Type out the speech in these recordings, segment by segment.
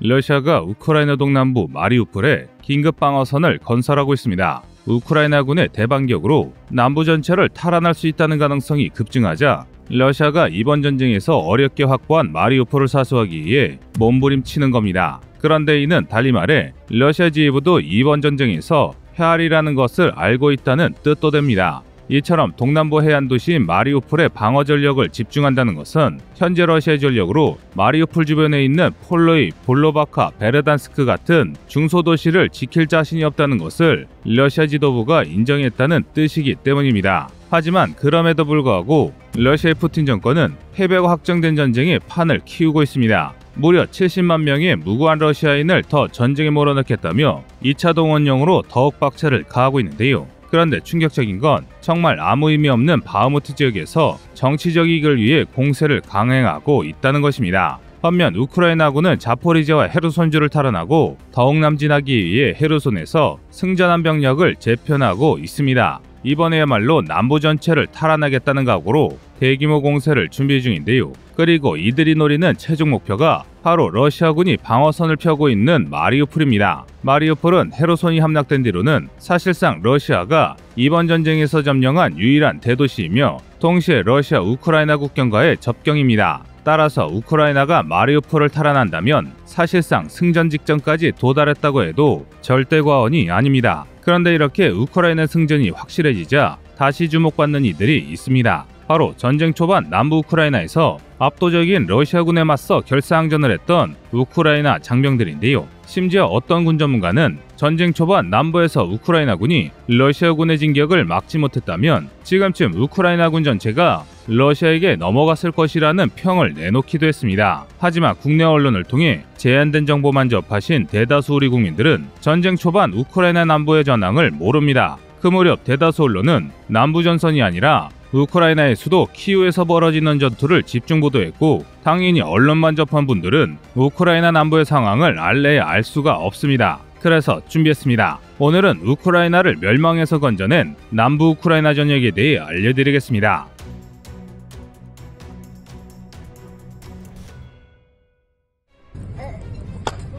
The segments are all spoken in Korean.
러시아가 우크라이나 동남부 마리우폴에 긴급 방어선을 건설하고 있습니다. 우크라이나군의 대반격으로 남부 전체를 탈환할 수 있다는 가능성이 급증하자 러시아가 이번 전쟁에서 어렵게 확보한 마리우폴을 사수하기 위해 몸부림치는 겁니다. 그런데 이는 달리 말해 러시아 지휘부도 이번 전쟁에서 패할이라는 것을 알고 있다는 뜻도 됩니다. 이처럼 동남부 해안 도시인 마리우폴의 방어 전력을 집중한다는 것은 현재 러시아의 전력으로 마리우폴 주변에 있는 폴로이, 볼로바카, 베르단스크 같은 중소도시를 지킬 자신이 없다는 것을 러시아 지도부가 인정했다는 뜻이기 때문입니다. 하지만 그럼에도 불구하고 러시아의 푸틴 정권은 패배가 확정된 전쟁에 판을 키우고 있습니다. 무려 70만 명의 무고한 러시아인을 더 전쟁에 몰아넣겠다며 2차 동원령으로 더욱 박차를 가하고 있는데요. 그런데 충격적인 건 정말 아무 의미 없는 바흐무트 지역에서 정치적 이익을 위해 공세를 강행하고 있다는 것입니다. 반면 우크라이나군은 자포리지아와 헤르손주를 탈환하고 더욱 남진하기 위해 헤르손에서 승전한 병력을 재편하고 있습니다. 이번에야말로 남부 전체를 탈환하겠다는 각오로 대규모 공세를 준비 중인데요. 그리고 이들이 노리는 최종 목표가 바로 러시아군이 방어선을 펴고 있는 마리우폴입니다. 마리우폴은 헤르손이 함락된 뒤로는 사실상 러시아가 이번 전쟁에서 점령한 유일한 대도시이며 동시에 러시아 우크라이나 국경과의 접경입니다. 따라서 우크라이나가 마리우폴을 탈환한다면 사실상 승전 직전까지 도달했다고 해도 절대 과언이 아닙니다. 그런데 이렇게 우크라이나 승전이 확실해지자 다시 주목받는 이들이 있습니다. 바로 전쟁 초반 남부 우크라이나에서 압도적인 러시아군에 맞서 결사항전을 했던 우크라이나 장병들인데요. 심지어 어떤 군 전문가는 전쟁 초반 남부에서 우크라이나군이 러시아군의 진격을 막지 못했다면 지금쯤 우크라이나군 전체가 러시아에게 넘어갔을 것이라는 평을 내놓기도 했습니다. 하지만 국내 언론을 통해 제한된 정보만 접하신 대다수 우리 국민들은 전쟁 초반 우크라이나 남부의 전황을 모릅니다. 그 무렵 대다수 언론은 남부 전선이 아니라 우크라이나의 수도 키우에서 벌어지는 전투를 집중 보도했고 당연히 언론만 접한 분들은 우크라이나 남부의 상황을 알래야 알 수가 없습니다. 그래서 준비했습니다. 오늘은 우크라이나를 멸망에서 건져낸 남부 우크라이나 전역에 대해 알려드리겠습니다.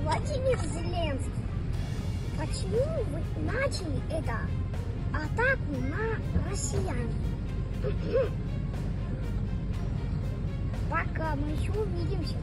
Владимир Зеленский, почему вы начали эту атаку на россиян? Пока мы еще увидимся.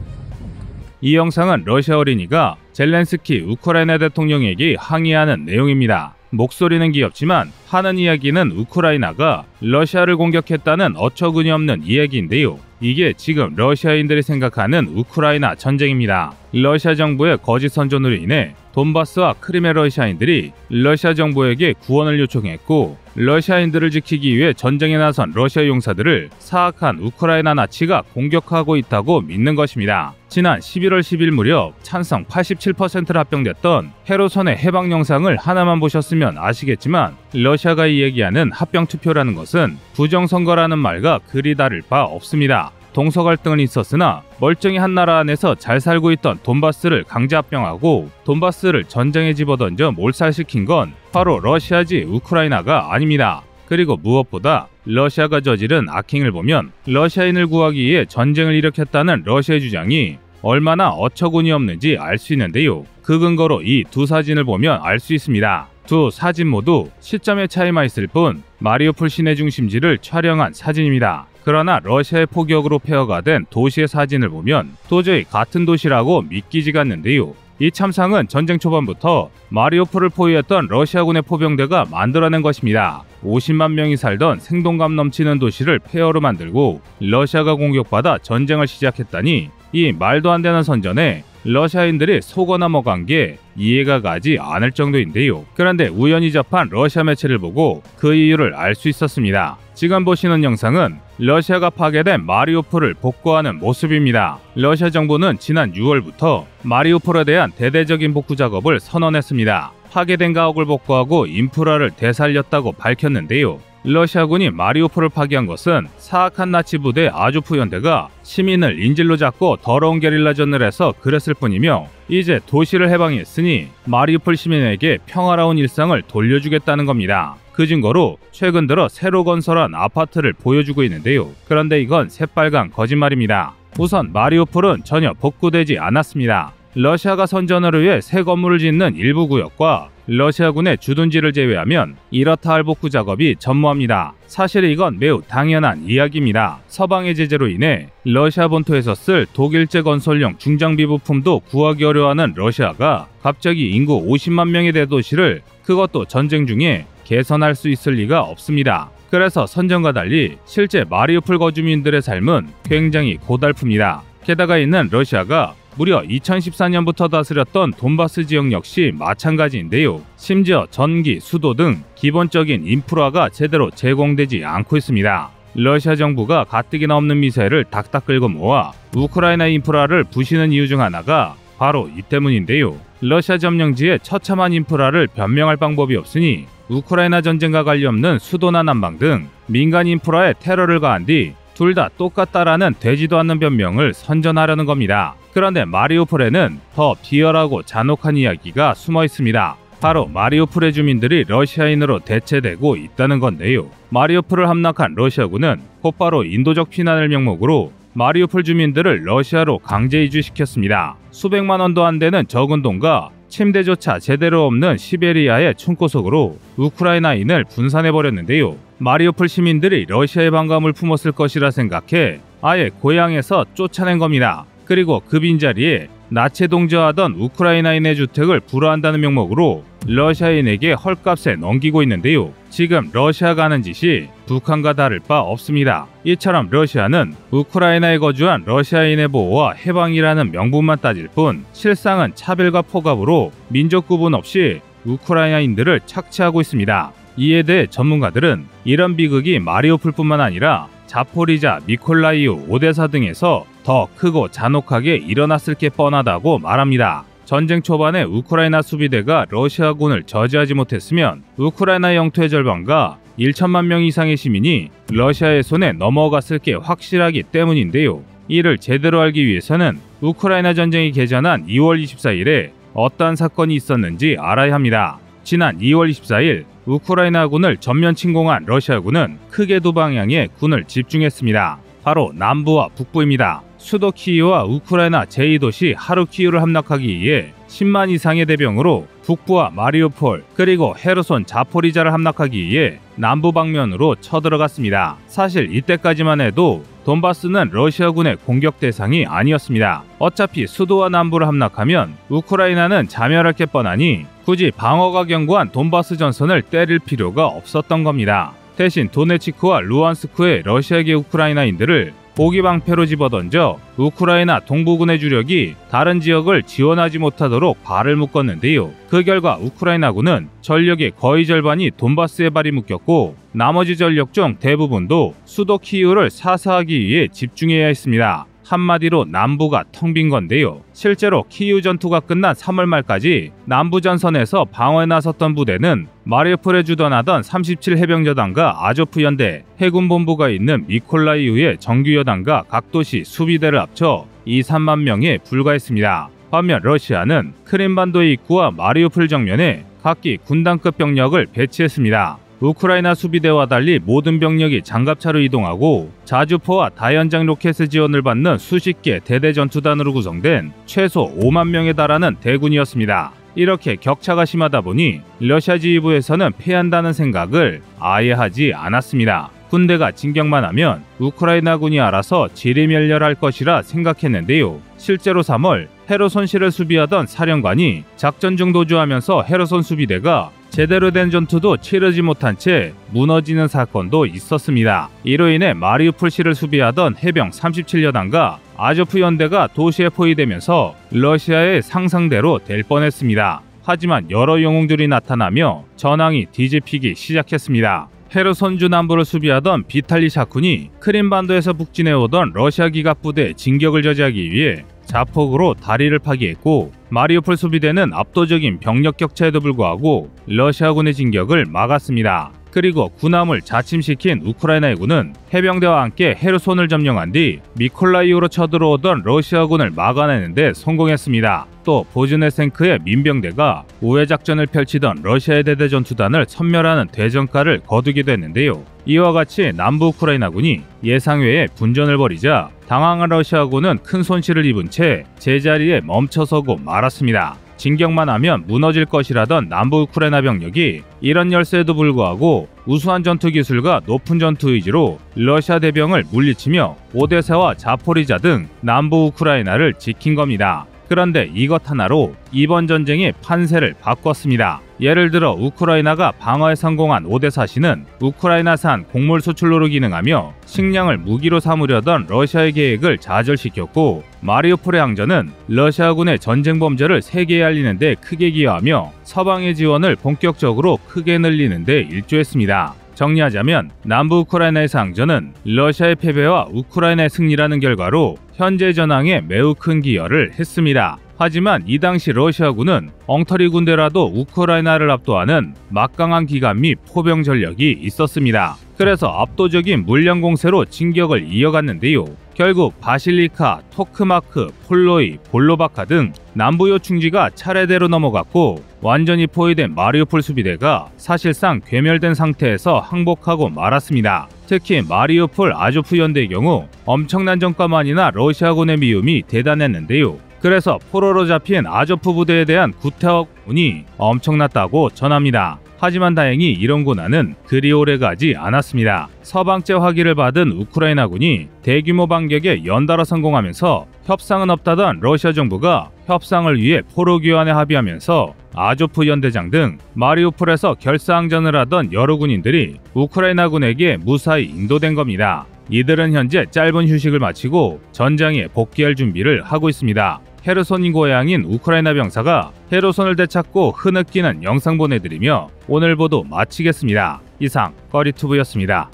이 영상은 러시아 어린이가 젤렌스키 우크라이나 대통령에게 항의하는 내용입니다. 목소리는 귀엽지만 하는 이야기는 우크라이나가 러시아를 공격했다는 어처구니 없는 이야기인데요. 이게 지금 러시아인들이 생각하는 우크라이나 전쟁입니다. 러시아 정부의 거짓 선전으로 인해 돈바스와 크림의 러시아인들이 러시아 정부에게 구원을 요청했고 러시아인들을 지키기 위해 전쟁에 나선 러시아 용사들을 사악한 우크라이나 나치가 공격하고 있다고 믿는 것입니다. 지난 11월 10일 무렵 찬성 87%를 합병됐던 헤르손의 해방 영상을 하나만 보셨으면 아시겠지만 러시아가 이야기하는 합병 투표라는 것은 부정선거라는 말과 그리 다를 바 없습니다. 동서 갈등은 있었으나 멀쩡히 한 나라 안에서 잘 살고 있던 돈바스를 강제 합병하고 돈바스를 전쟁에 집어던져 몰살시킨 건 바로 러시아지 우크라이나가 아닙니다. 그리고 무엇보다 러시아가 저지른 악행을 보면 러시아인을 구하기 위해 전쟁을 일으켰다는 러시아의 주장이 얼마나 어처구니 없는지 알 수 있는데요. 그 근거로 이 두 사진을 보면 알 수 있습니다. 두 사진 모두 시점의 차이만 있을 뿐 마리우폴 시내 중심지를 촬영한 사진입니다. 그러나 러시아의 포격으로 폐허가 된 도시의 사진을 보면 도저히 같은 도시라고 믿기지가 않는데요. 이 참상은 전쟁 초반부터 마리우폴을 포위했던 러시아군의 포병대가 만들어낸 것입니다. 50만 명이 살던 생동감 넘치는 도시를 폐허로 만들고 러시아가 공격받아 전쟁을 시작했다니 이 말도 안 되는 선전에 러시아인들이 속어나 먹은 게 이해가 가지 않을 정도인데요. 그런데 우연히 접한 러시아 매체를 보고 그 이유를 알 수 있었습니다. 지금 보시는 영상은 러시아가 파괴된 마리우폴을 복구하는 모습입니다. 러시아 정부는 지난 6월부터 마리우폴에 대한 대대적인 복구 작업을 선언했습니다. 파괴된 가옥을 복구하고 인프라를 되살렸다고 밝혔는데요. 러시아군이 마리우폴을 파괴한 것은 사악한 나치 부대 아조프 연대가 시민을 인질로 잡고 더러운 게릴라전을 해서 그랬을 뿐이며 이제 도시를 해방했으니 마리우폴 시민에게 평화로운 일상을 돌려주겠다는 겁니다. 그 증거로 최근 들어 새로 건설한 아파트를 보여주고 있는데요. 그런데 이건 새빨간 거짓말입니다. 우선 마리우폴은 전혀 복구되지 않았습니다. 러시아가 선전을 위해 새 건물을 짓는 일부 구역과 러시아군의 주둔지를 제외하면 이렇다 할 복구 작업이 전무합니다. 사실 이건 매우 당연한 이야기입니다. 서방의 제재로 인해 러시아 본토에서 쓸 독일제 건설용 중장비 부품도 구하기 어려워하는 러시아가 갑자기 인구 50만 명의 대도시를, 그것도 전쟁 중에 개선할 수 있을 리가 없습니다. 그래서 선전과 달리 실제 마리우폴 거주민들의 삶은 굉장히 고달픕니다. 게다가 있는 러시아가 무려 2014년부터 다스렸던 돈바스 지역 역시 마찬가지인데요. 심지어 전기, 수도 등 기본적인 인프라가 제대로 제공되지 않고 있습니다. 러시아 정부가 가뜩이나 없는 미사일을 닥닥 긁어 모아 우크라이나 인프라를 부시는 이유 중 하나가 바로 이 때문인데요. 러시아 점령지의 처참한 인프라를 변명할 방법이 없으니 우크라이나 전쟁과 관련 없는 수도나 난방 등 민간 인프라에 테러를 가한 뒤 둘 다 똑같다라는 되지도 않는 변명을 선전하려는 겁니다. 그런데 마리우폴에는 더 비열하고 잔혹한 이야기가 숨어 있습니다. 바로 마리우폴의 주민들이 러시아인으로 대체되고 있다는 건데요. 마리우폴을 함락한 러시아군은 곧바로 인도적 피난을 명목으로 마리우폴 주민들을 러시아로 강제 이주시켰습니다. 수백만 원도 안 되는 적은 돈과 침대조차 제대로 없는 시베리아의 촌구석으로 우크라이나인을 분산해버렸는데요. 마리우폴 시민들이 러시아의 반감을 품었을 것이라 생각해 아예 고향에서 쫓아낸 겁니다. 그리고 그 빈자리에 나치 동조하던 우크라이나인의 주택을 불허한다는 명목으로 러시아인에게 헐값에 넘기고 있는데요. 지금 러시아가 하는 짓이 북한과 다를 바 없습니다. 이처럼 러시아는 우크라이나에 거주한 러시아인의 보호와 해방이라는 명분만 따질 뿐 실상은 차별과 포갑으로 민족 구분 없이 우크라이나인들을 착취하고 있습니다. 이에 대해 전문가들은 이런 비극이 마리우폴뿐만 아니라 자포리자, 미콜라이우, 오데사 등에서 더 크고 잔혹하게 일어났을 게 뻔하다고 말합니다. 전쟁 초반에 우크라이나 수비대가 러시아군을 저지하지 못했으면 우크라이나 영토의 절반과 1천만 명 이상의 시민이 러시아의 손에 넘어갔을 게 확실하기 때문인데요. 이를 제대로 알기 위해서는 우크라이나 전쟁이 개전한 2월 24일에 어떠한 사건이 있었는지 알아야 합니다. 지난 2월 24일 우크라이나군을 전면 침공한 러시아군은 크게 두 방향에 군을 집중했습니다. 바로 남부와 북부입니다. 수도 키이우와 우크라이나 제2도시 하르키우를 함락하기 위해 10만 이상의 대병으로 북부와 마리우폴 그리고 헤르손 자포리자를 함락하기 위해 남부 방면으로 쳐들어갔습니다. 사실 이때까지만 해도 돈바스는 러시아군의 공격 대상이 아니었습니다. 어차피 수도와 남부를 함락하면 우크라이나는 자멸할 게 뻔하니 굳이 방어가 견고한 돈바스 전선을 때릴 필요가 없었던 겁니다. 대신 도네츠크와 루안스크의 러시아계 우크라이나인들을 보기방패로 집어던져 우크라이나 동부군의 주력이 다른 지역을 지원하지 못하도록 발을 묶었는데요. 그 결과 우크라이나군은 전력의 거의 절반이 돈바스에 발이 묶였고 나머지 전력 중 대부분도 수도 키이우를 사사하기 위해 집중해야 했습니다. 한마디로 남부가 텅 빈 건데요. 실제로 키이우 전투가 끝난 3월 말까지 남부 전선에서 방어에 나섰던 부대는 마리우폴에 주둔하던 37 해병여단과 아조프 연대, 해군 본부가 있는 미콜라이우의 정규여단과 각 도시 수비대를 합쳐 2~3만 명에 불과했습니다. 반면 러시아는 크림반도의 입구와 마리우폴 정면에 각기 군단급 병력을 배치했습니다. 우크라이나 수비대와 달리 모든 병력이 장갑차로 이동하고 자주포와 다연장 로켓 지원을 받는 수십 개 대대 전투단으로 구성된 최소 5만 명에 달하는 대군이었습니다. 이렇게 격차가 심하다 보니 러시아 지휘부에서는 패한다는 생각을 아예 하지 않았습니다. 군대가 진격만 하면 우크라이나군이 알아서 지리멸렬할 것이라 생각했는데요. 실제로 3월 헤르손시를 수비하던 사령관이 작전 중 도주하면서 헤르손 수비대가 제대로 된 전투도 치르지 못한 채 무너지는 사건도 있었습니다. 이로 인해 마리우폴시를 수비하던 해병 37여단과 아조프 연대가 도시에 포위되면서 러시아의 상상대로 될 뻔했습니다. 하지만 여러 영웅들이 나타나며 전황이 뒤집히기 시작했습니다. 헤르손주 남부를 수비하던 비탈리 샤쿤이 크림반도에서 북진해오던 러시아 기갑부대의 진격을 저지하기 위해 자폭으로 다리를 파기했고 마리우폴 수비대는 압도적인 병력 격차에도 불구하고 러시아군의 진격을 막았습니다. 그리고 군함을 자침시킨 우크라이나 해군은 해병대와 함께 헤르손을 점령한 뒤 미콜라이우로 쳐들어오던 러시아군을 막아내는 데 성공했습니다. 또 보즈네센크의 민병대가 우회작전을 펼치던 러시아의 대대 전투단을 섬멸하는 대전가를 거두기도 했는데요. 이와 같이 남부 우크라이나군이 예상외의 분전을 벌이자 당황한 러시아군은 큰 손실을 입은 채 제자리에 멈춰서고 말았습니다. 진격만 하면 무너질 것이라던 남부 우크라이나 병력이 이런 열세에도 불구하고 우수한 전투 기술과 높은 전투 의지로 러시아 대병을 물리치며 오데사와 자포리자 등 남부 우크라이나를 지킨 겁니다. 그런데 이것 하나로 이번 전쟁의 판세를 바꿨습니다. 예를 들어 우크라이나가 방어에 성공한 오데사시는 우크라이나산 곡물 수출로로 기능하며 식량을 무기로 삼으려던 러시아의 계획을 좌절시켰고, 마리우폴의 항전은 러시아군의 전쟁 범죄를 세계에 알리는 데 크게 기여하며 서방의 지원을 본격적으로 크게 늘리는 데 일조했습니다. 정리하자면 남부 우크라이나에서 항전은 러시아의 패배와 우크라이나의 승리라는 결과로 현재 전황에 매우 큰 기여를 했습니다. 하지만 이 당시 러시아군은 엉터리 군대라도 우크라이나를 압도하는 막강한 기갑 및 포병 전력이 있었습니다. 그래서 압도적인 물량 공세로 진격을 이어갔는데요. 결국 바실리카, 토크마크, 폴로이, 볼로바카 등 남부 요충지가 차례대로 넘어갔고, 완전히 포위된 마리우폴 수비대가 사실상 괴멸된 상태에서 항복하고 말았습니다. 특히 마리우폴 아조프 연대의 경우 엄청난 전과만이나 러시아군의 미움이 대단했는데요. 그래서 포로로 잡힌 아조프 부대에 대한 구타군이 엄청났다고 전합니다. 하지만 다행히 이런 고난은 그리 오래 가지 않았습니다. 서방제 화기를 받은 우크라이나군이 대규모 반격에 연달아 성공하면서 협상은 없다던 러시아 정부가 협상을 위해 포로 교환에 합의하면서 아조프 연대장 등 마리우폴에서 결사항전을 하던 여러 군인들이 우크라이나군에게 무사히 인도된 겁니다. 이들은 현재 짧은 휴식을 마치고 전장에 복귀할 준비를 하고 있습니다. 헤르손이 고향인 우크라이나 병사가 헤르손을 되찾고 흐느끼는 영상 보내드리며 오늘 보도 마치겠습니다. 이상 꺼리투브였습니다.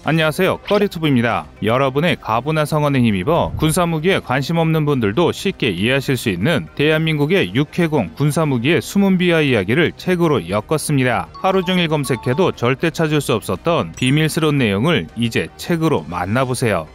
안녕하세요, 꺼리투브입니다. 여러분의 가부나 성원에 힘입어 군사무기에 관심 없는 분들도 쉽게 이해하실 수 있는 대한민국의 육해공 군사무기의 숨은 비하 이야기를 책으로 엮었습니다. 하루 종일 검색해도 절대 찾을 수 없었던 비밀스러운 내용을 이제 책으로 만나보세요.